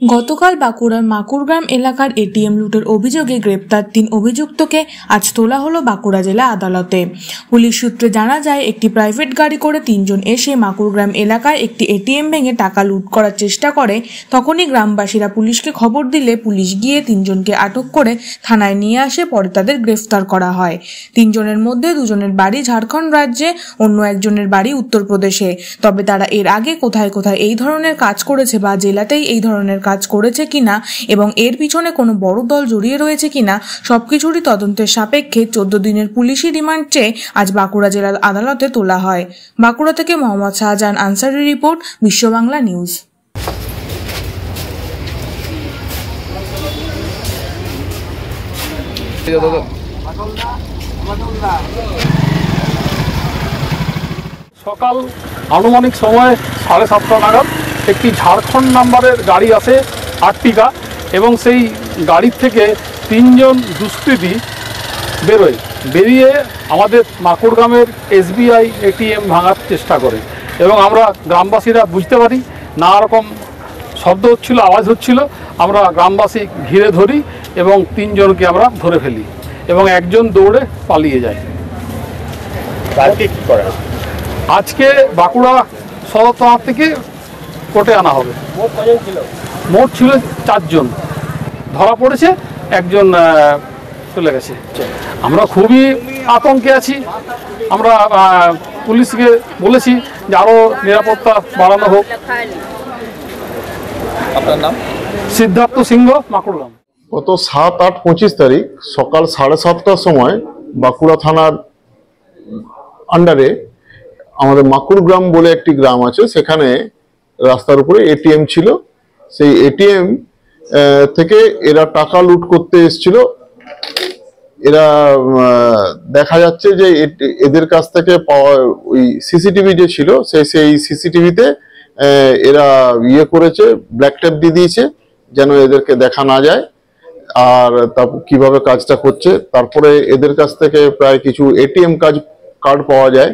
গতকাল বাঁকুড়ার মাকুড়গ্রাম এলাকার এটিএম লুটের অভিযোগে গ্রেপ্তার ৩ অভিযুক্তকে আজ তোলা হলো বাঁকুড়া জেলা আদালতে। পুলিশ সূত্রে জানা যায়, একটি প্রাইভেট গাড়ি করে ৩ জন এসে মাকুড়গ্রাম এলাকায় একটি এটিএম ভেঙে টাকা লুট করার চেষ্টা করে। তখনই গ্রামবাসীরা পুলিশকে খবর দিলে পুলিশ গিয়ে ৩ জনকে আটক করে থানায় নিয়ে আসে। পরে তাদের গ্রেফতার করা হয়। ৩ জনের মধ্যে 2 জনের বাড়ি ঝাড়খণ্ড রাজ্যে, অন্য একজনের বাড়ি উত্তরপ্রদেশে। তবে তারা এর আগে কোথায় কোথায় এই ধরনের কাজ করেছে বা জেলাতেই এই ধরনের কাজ করেছে কিনা এবং এর পিছনে কোনো বড় দল জড়িয়ে রয়েছে কিনা সবকিছুরই তদন্তের সাপেক্ষে 14 দিনের পুলিশি রিমান্ড চেয়ে আজ বাঁকুড়া জেলা আদালতে তোলা হয়। বাঁকুড়া থেকে মোহাম্মদ শাহজাহান আনসারী রিপোর্ট, বিশ্ব বাংলা নিউজ। সকাল আনুমানিক সময় 7:30 নাগাদ একটি ঝাড়খণ্ড নাম্বারের গাড়ি আসে আর্টিকা, এবং সেই গাড়ির থেকে 3 জন দুষ্কৃতী বেরিয়ে আমাদের মাকুড়গ্রামের SBI ATM ভাঙার চেষ্টা করে। এবং আমরা গ্রামবাসীরা বুঝতে পারি নানা রকম শব্দ হচ্ছিল, আওয়াজ হচ্ছিল। আমরা গ্রামবাসী ঘিরে ধরি এবং 3 জনকে আমরা ধরে ফেলি এবং একজন দৌড়ে পালিয়ে যায়। আজকে কি করা? আজকে বাঁকুড়া সদর থানা থেকে কোর্টে আনা হবে। মোট ছিল 4 জন, ধরা পড়েছে, একজন চলে গেছে। আমরা খুবই আতঙ্কে আছি। আমরা পুলিশকে বলেছি যে আরও নিরাপত্তা বাড়ানো হোক। আপনার নাম? সিদ্ধার্থ সিংহ, মাকুড়গ্রাম। গত 7-8-25 তারিখ সকাল 7:30টার সময় বাঁকুড়া থানার আন্ডারে আমাদের মাকুড়গ্রাম বলে একটি গ্রাম আছে, সেখানে রাস্তার উপরে এটিএম ছিল। সেই এটিএম থেকে এরা টাকা লুট করতে এসেছিল। এরা দেখা যাচ্ছে যে এদের কাছ থেকে পাওয়া ওই সিসিটিভি যে ছিল সেই সিসিটিভিতে এরা করেছে, ব্ল্যাক টেপ দিয়ে দিয়েছে যেন এদেরকে দেখা না যায়। আর তা কিভাবে কাজটা করছে, তারপরে এদের কাছ থেকে প্রায় কিছু এটিএম কার্ড পাওয়া যায়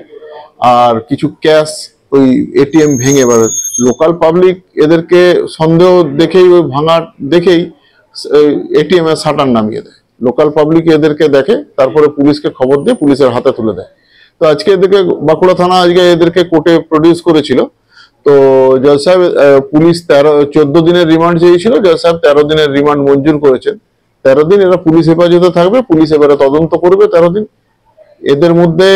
আর কিছু ক্যাশ ওই এটিএম ভেঙে। এবার লোকাল পাবলিক এদেরকে সন্দেহ দেখেই, ওই ভাঙার দেখেই এটিএম এর শাটার নামিয়ে দেয়। লোকাল পাবলিক এদেরকে দেখে, তারপরে পুলিশকে খবর দিয়ে পুলিশের হাতে তুলে দেয়। তো আজকে এদেরকে বাঁকুড়া থানা এদেরকে কোর্টে প্রডিউস করেছিল। তো জজ সাহেব, পুলিশ 14 দিনের রিমান্ড চেয়েছিল, জজ সাহেব 13 দিনের রিমান্ড মঞ্জুর করেছেন। 13 দিন এরা পুলিশ হেফাজতে থাকবে, পুলিশ এবারে তদন্ত করবে 13 দিন। এদের মধ্যে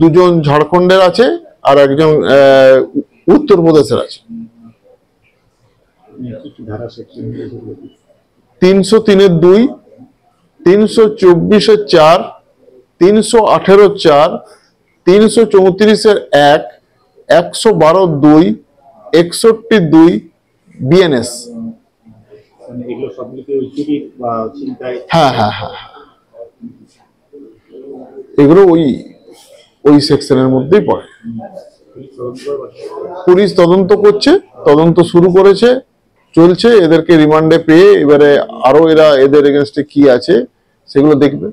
2 জন ঝাড়খণ্ডের আছে আর একজন উত্তরপ্রদেশের আছে। 303-2, 324-4, 318-4, 334-1, 112-2, 61-2 BNS। হ্যাঁ, এগুলো ওই সেকশনের মধ্যেই পড়ে। পুলিশ তদন্ত করছে, তদন্ত শুরু করেছে, চলছে। এদেরকে রিমান্ডে পেয়ে এবারে আরো এদের এগেনস্টে কি আছে সেগুলো দেখবে।